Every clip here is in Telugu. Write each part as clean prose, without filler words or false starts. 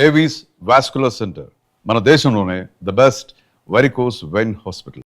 ఏవీస్ వాస్కులర్ సెంటర్ మన దేశంలోనే the best varicose vein hospital.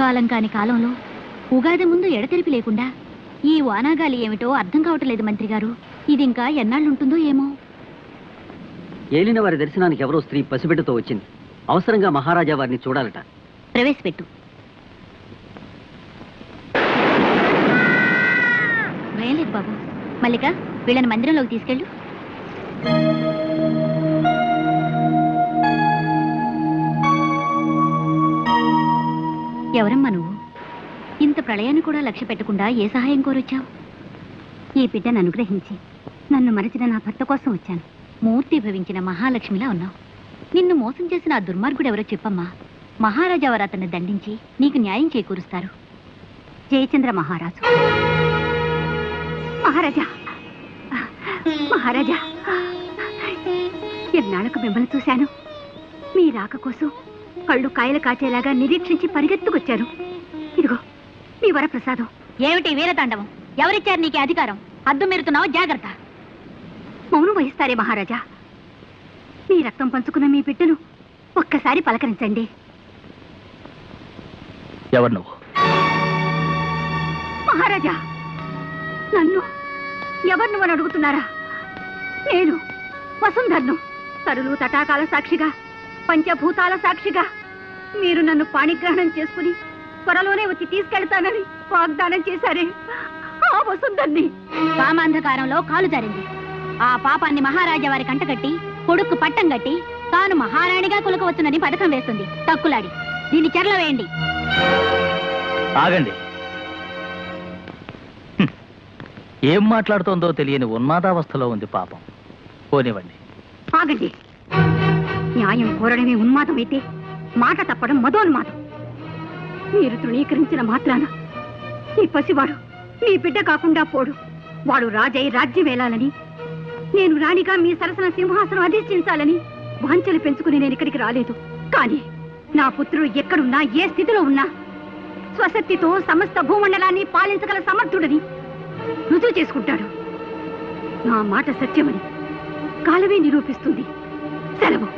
కాలం కాని కాలంలో ఉగాది ముందు ఎడతెరిపి లేకుండా ఈ వానాగాలి ఏమిటో అర్థం కావట్లేదు మంత్రి గారు. ఇది ఇంకా ఎన్నాళ్ళుంటుందో ఏమో. ఏలిన వారి దర్శనానికి ఎవరో స్త్రీ పసిబిడ్డతో వచ్చింది. అవసరంగా మహారాజా వారిని చూడాలట. ప్రవేశపెట్టు. వేయలేదు బాబు. మల్లిక, వీళ్ళని మందిరంలోకి తీసుకెళ్ళు. ఎవరమ్మా నువ్వు? ఇంత ప్రళయాన్ని కూడా లక్ష్య పెట్టకుండా ఏ సహాయం కోరొచ్చావు? ఈ బిడ్డను అనుగ్రహించి నన్ను మరచిన నా భర్త కోసం వచ్చాను. మూర్తి భవించిన మహాలక్ష్మిలా ఉన్నావు. నిన్ను మోసం చేసిన ఆ దుర్మార్గుడు ఎవరో చెప్పమ్మా. మహారాజా వారు అతన్ని దండించి నీకు న్యాయం చేకూరుస్తారు. జయచంద్ర మహారాజు. మహారాజా, మహారాజా, ఎన్నాళ్ళకు మిమ్మల్ని చూశాను. మీ రాక కోసం కళ్ళు కాయలు కాచేలాగా నిరీక్షించి పరిగెత్తుకొచ్చారు. ఇదిగో మీ వరప్రసాదం. ఏమిటి వీరతాండవం? ఎవరిచ్చారు నీకు అధికారం? హద్దు మీరుతున్నావు, జాగ్రత్త. మౌనం వహిస్తారే మహారాజా. మీ రక్తం పంచుకున్న మీ బిడ్డను ఒక్కసారి పలకరించండి. ఎవరు నువ్వు? మహారాజా, నన్ను ఎవరు నువ్వని అడుగుతున్నారా? నేను వసుంధర్ను. తరులు తటాకాల సాక్షిగా, పంచభూతాల సాక్షిగా మీరు నన్ను పాణిగ్రహణం చేసుకుని త్వరలోనే వచ్చి తీసుకెళ్తానని వాగ్దానం చేశారే, ఆ వసుంధర్ని. కామాంధకారంలో కాలు జారింది. ఆ పాపాన్ని మహారాజా వారి కంటగట్టి కొడుకు పట్టం గట్టి తాను మహారాణిగా కులకవచ్చునని పథకం వేస్తుంది. తక్కులాడి దీన్ని చెరల వేయండి. ఆగండి. ఏం మాట్లాడుతోందో తెలియని ఉన్మాదావస్థలో ఉంది పాపం. పోనివ్వండి. ఆగండి. న్యాయం కోరడమే ఉన్మాదం అయితే మాట తప్పడం మదోన్మాదం. మీరు తృణీకరించిన మాత్రాన ఈ పసివాడు మీ బిడ్డ కాకుండా పోడు. వాడు రాజై రాజ్యం వేలాలని, నేను రాణిగా మీ సరసన సింహాసనం అధిష్ఠించాలని వాంఛలు పెంచుకుని నేను ఇక్కడికి రాలేదు. కానీ నా పుత్రుడు ఎక్కడున్నా, ఏ స్థితిలో ఉన్నా స్వశక్తితో సమస్త భూమండలాన్ని పాలించగల సమర్థుడని రుజువు చేసుకుంటాడు. నా మాట సత్యమని కాలమే నిరూపిస్తుంది. సెలవు.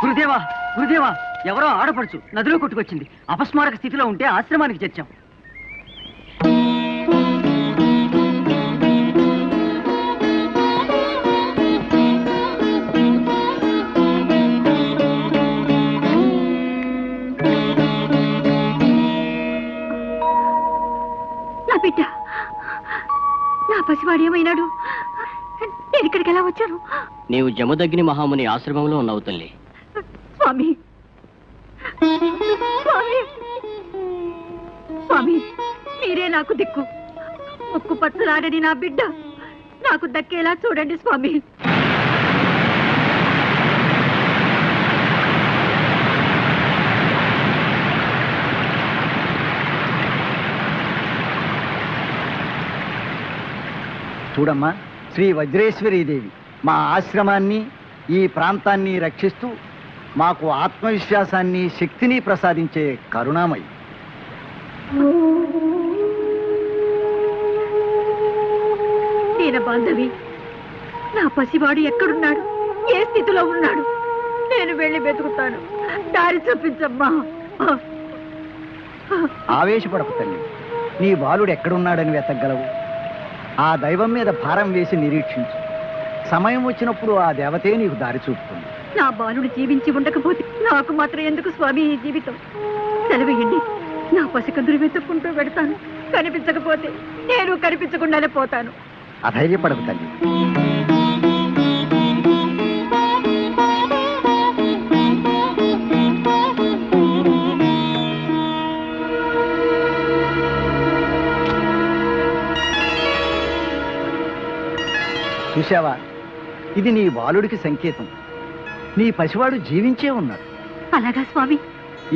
గురుదేవా, గురుదేవా, ఎవరో ఆడపడుచు నదిలో కొట్టుకొచ్చింది. అపస్మారక స్థితిలో ఉంటే ఆశ్రమానికి చేర్చాం. నా బిడ్డ, నా పసివాడు ఏమైనాడు? నేను ఇక్కడికి ఎలా వచ్చాను? నీవు జమదగ్ని మహాముని ఆశ్రమంలో ఉన్నావు తల్లి. స్వామి, స్వామి, స్వామి, మీరే నాకు దిక్కు. ముక్కు పచ్చలాడని నా బిడ్డ నాకు దక్కేలా చూడండి స్వామి. చూడమ్మా, శ్రీ వజ్రేశ్వరీదేవి మా ఆశ్రమాన్ని, ఈ ప్రాంతాన్ని రక్షిస్తూ మాకు ఆత్మవిశ్వాసాన్ని, శక్తిని ప్రసాదించే కరుణామయి. ఈయన బాంధవి, నా పసివాడు ఎక్కడున్నాడు, ఏ స్థితిలో ఉన్నాడు? నేను వెళ్ళి వెతుకుతాను. దారి చూపించమ్మా. ఆవేశపడకు తల్లి. నీ బాలుడు ఎక్కడున్నాడని వెతకగలవు. ఆ దైవం మీద భారం వేసి నిరీక్షించు. సమయం వచ్చినప్పుడు ఆ దేవతే నీకు దారి చూపుతుంది. నా బాలుడు జీవించి ఉండకపోతే నాకు మాత్రం ఎందుకు స్వామి ఈ జీవితం? సెలవేయండి. నా పసికందులు వెతుక్కుంటూ పెడతాను. కనిపించకపోతే నేను కనిపించకుండానే పోతాను. అధైర్యపడకు తల్లి. చూశావా, ఇది నీ బాలుడికి సంకేతం. నీ పసివాడు జీవించే ఉన్నాడు. అలాగా స్వామి?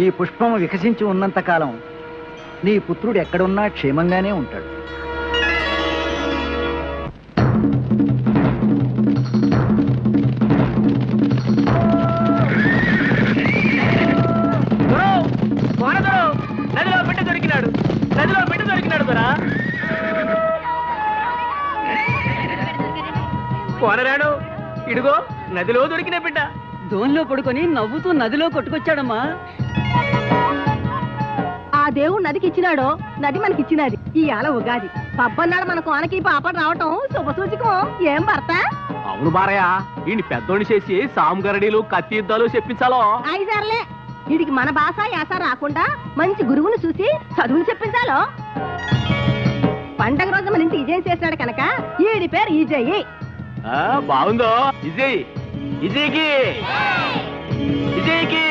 ఈ పుష్పం వికసించి ఉన్నంత కాలం నీ పుత్రుడు ఎక్కడున్నా క్షేమంగానే ఉంటాడు. నదిలో బిడ్డ దొరికినాడు. నదిలో బిడ్డ దొరికినాడు దొరా. కోనరాడు, ఇడుగో నదిలో దొరికిన బిడ్డ. దోన్లో పడుకొని నవ్వుతూ నదిలో కొట్టుకొచ్చాడమ్మా. ఆ దేవుడు నదికి ఇచ్చినాడో, నది మనకి ఇచ్చినది. ఇవాళ ఉగాది పబ్బన్నాడు మన కోనకి పాప రావటం శుభసూచకం. ఏం భర్త? అవును బారయ్య, ఈ పెద్దోడిని చేసి సాముగరడీలు కత్తి యుద్ధాలు చెప్పించాలో. ఐదారులే. వీడికి మన భాష యాస రాకుండా మంచి గురువుని చూసి చదువులు చెప్పించాలో. పండగ రోజు మన ఇంటి ఇజయం చేసినాడు కనుక ఈడి పేరు ఈజయ్యి. బాగుందో విజయ్. విజయ్కి విజయ్కి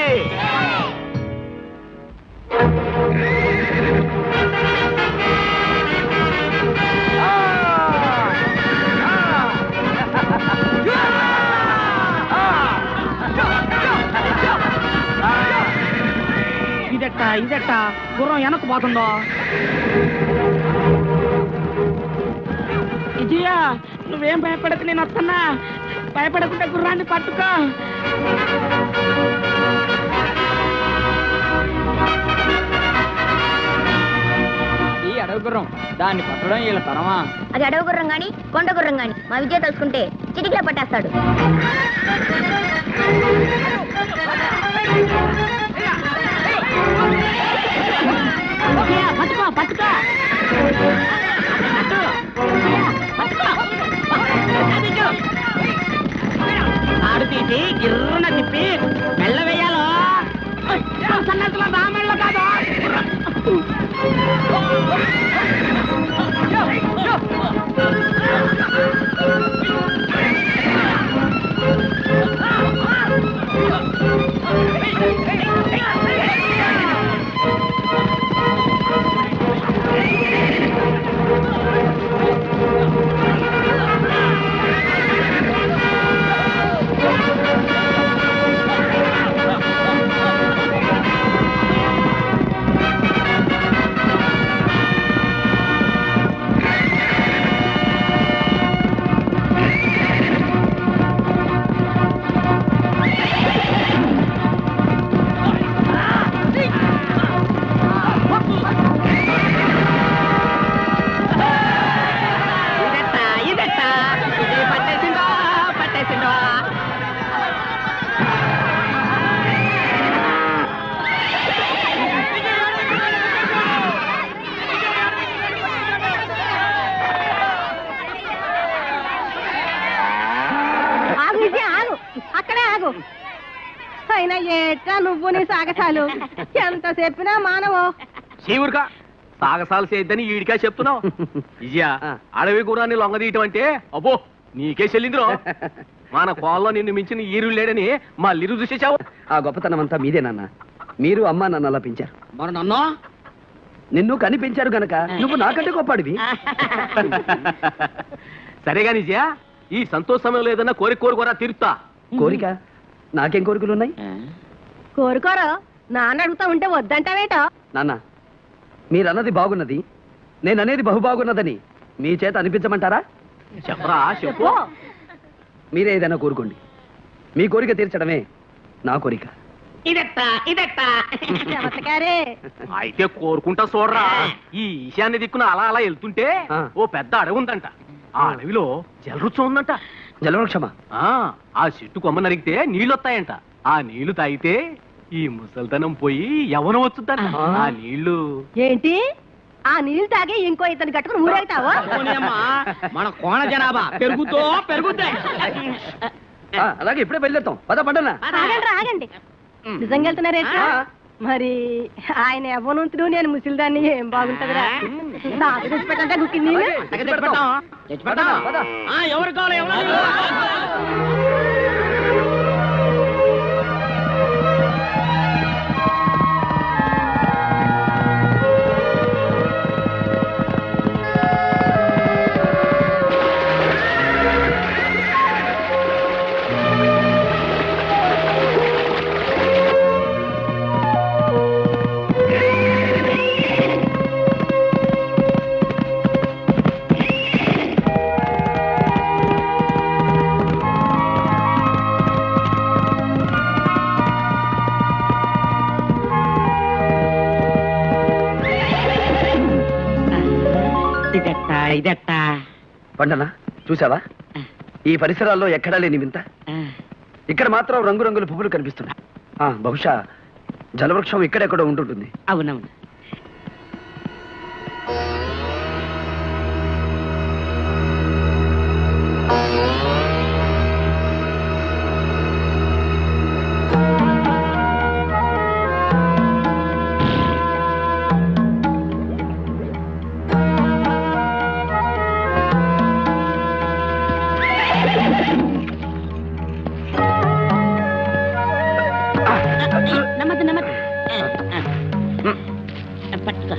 ఇదెట్ట గుర్రం వెనక్కు పోతుందో. విజయ, నువ్వేం భయపడకు, నేను వస్తున్నా. భయపడకుండా గుర్రాన్ని పట్టుకో. ఈ అడవి గుర్రం, దాన్ని పట్టడం వీళ్ళ తరమా? అది అడవి గుర్రం గాని కొండ గుర్రం గాని మా విజయ తలుచుకుంటే చిటికలో పట్టేస్తాడు. పట్టుకో పట్టుకో. ఆడు తీసి గిర్రున తిప్పి మెల్ల వేయాలో. సన్నట్లో నా మెళ్ళ కాదు. అయినా ఏట్రా నువ్వు నీ సాగసాలు ఎంత చెప్పినా మానవు. శివురుగా సాగసాలు చేద్దని ఈడికా చెప్తున్నావు. విజయ, అడవి గుర్రాన్ని లొంగదీయటం అంటే అబ్బో నీకే చెల్లిందిరో. మన కోల్లో నిన్ను మించిన ఈరు లేడని మా లిరు చూసేసావు. ఆ గొప్పతనం అంతా మీదే నాన్న. మీరు అమ్మ నన్ను అలా పెంచారు. మరి నన్ను నిన్ను కనిపించారు గనక నువ్వు నాకంటే గొప్పడివి. సరేగా నిజయా, ఈ సంతోష సమయంలో ఏదన్నా కోరుకోరా తీరుతా. కోరిక? నాకేం కోరికలు ఉన్నాయి? కోరుకోరు. నాన్న అడుగుతా ఉంటే వద్దంటావేటో. నాన్న, మీరన్నది బాగున్నది, నేననేది బహు బాగున్నదని మీ చేత అనిపించమంటారా? చెప్పరా, చెప్పు. మీరే ఏదైనా కోరుకోండి. మీ కోరిక తీర్చడమే నా కోరిక. అయితే కోరుకుంటా చూడరా. ఈ ఈశాన్య దిక్కున అలా అలా వెళ్తుంటే ఓ పెద్ద అడవి ఉందంట. ఆ అడవిలో జలరుచ్చం ఉందంట. జలవృక్షమా? ఆ చెట్టు కొమ్మ నరిగితే నీళ్ళు వస్తాయంట. ఆ నీళ్లు తాగితే ఈ ముసల్తనం పోయి యవ్వనం వచ్చుద్దంట. ఆ నీళ్లు ఏంటి ఆ నీళ్ళు తాగి ఇంకో ఇతను కట్టుకుని ఊరేగుతావా? మన కోణ జనాభా పెరుగుద్ది. అలాగే ఇప్పుడే బయలుదేరుతాం. పద పండునా. ఆగండి ఆగండి, నిజంగా వెళ్తున్నారేంటి? మరి ఆయన యవ్వనంతుడు, నేను ముసిలిదాన్ని, ఏం బాగుంటదిరా? నాకు తెచ్చిపెట్టంటే గుక్కింది. ఎవరు కావాలి ఇదట్టా పండనా చూసావా? ఈ పరిసరాల్లో ఎక్కడా లేని వింత. ఇక్కడ మాత్రం రంగురంగుల పువ్వులు కనిపిస్తున్నాయి. బహుశా జలవృక్షం ఇక్కడెక్కడో ఉంటుంటుంది. అవునవును. నమ్మద్దు నమ్మద్దు. పట్టుకో.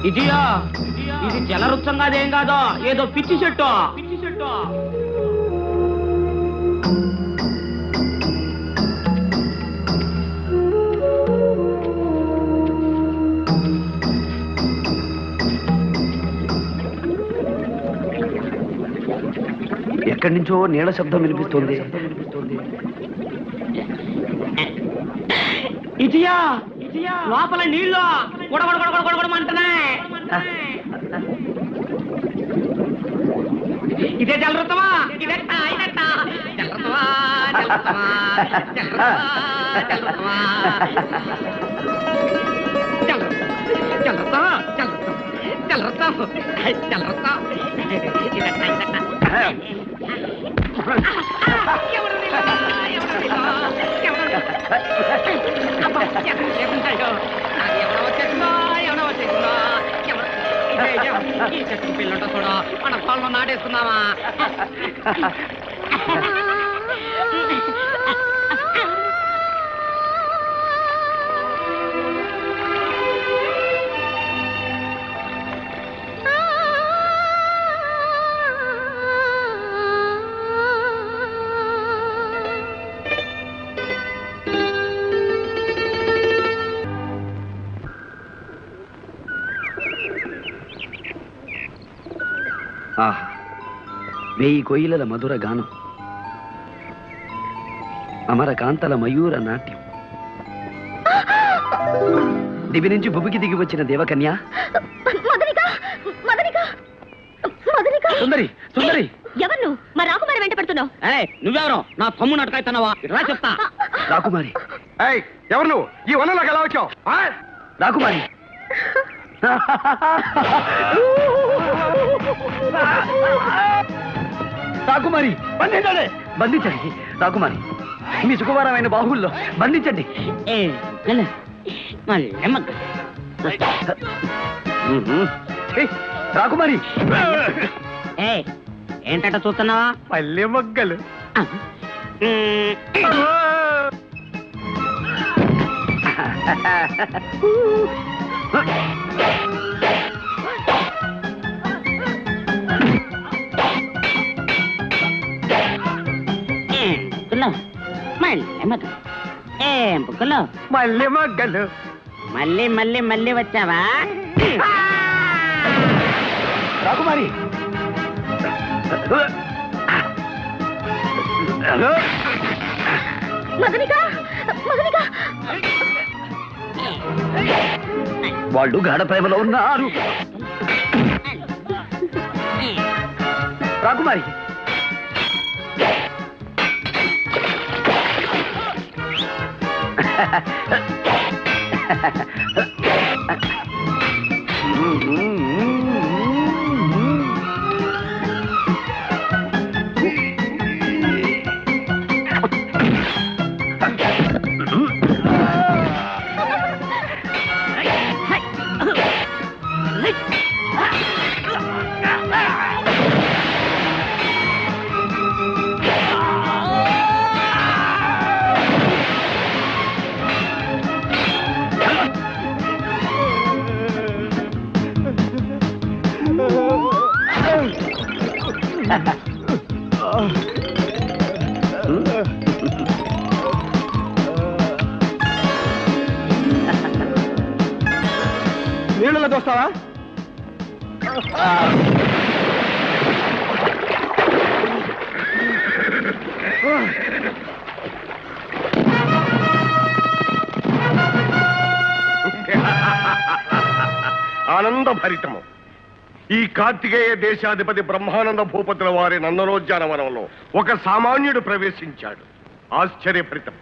ఇది జలవృక్షం కాదేం కాదో, ఏదో పిచ్చి చెట్టు. ఎక్కడి నుంచో నీళ్ళ శబ్దం వినిపిస్తుంది. ఇదియా లోపల నీళ్ళు గొడగొడగొడగొడగొడమంటున్నాయి. ఇదే జలవృత్తమా? ఇదట్టా జలవృత్తమా? ఈ చెట్టు పిల్లట చూడ మన పొలంలో నాటేసుకుందామా? ఆహా, 1000 కొయ్యల మధుర గానం, అమరకాంతల మయూర నాట్యం. దివి నుంచి భువికి దిగి వచ్చిన దేవకన్య సుందరి. సుందరి ఎవరు? మా రాకుమారి వెంట పడుతున్నావు? నువ్వెవరో నా తమ్ముడు అటకాయితున్నావా? రా చెప్తా. రాకుమారి. ఎవరు నువ్వు? ఈ వనంలోకి ఎలా వచ్చావు? రాకుమారి. రాకుమారి బంధించండి. బంధించండి రాకుమారి. మీ సుకుమారమైన బాహుల్లో బంధించండి. రాకుమారి. ఏంటట చూస్తున్నావా? పల్లె మొగ్గలు. మళ్ళీ మొగ్గలు. మళ్ళీ వచ్చావా? రాకుమారి. మదనిక మదనిక వాళ్ళు గాఢ ప్రేమలో ఉన్నారు. రాకుమారి నీళ్ళలో దోస్తావా? ఆనంద భరితము. ఈ కార్తికేయ దేశాధిపతి బ్రహ్మానంద భూపతుల వారి నందనోద్యానవనంలో ఒక సామాన్యుడు ప్రవేశించాడు. ఆశ్చర్యభరితం.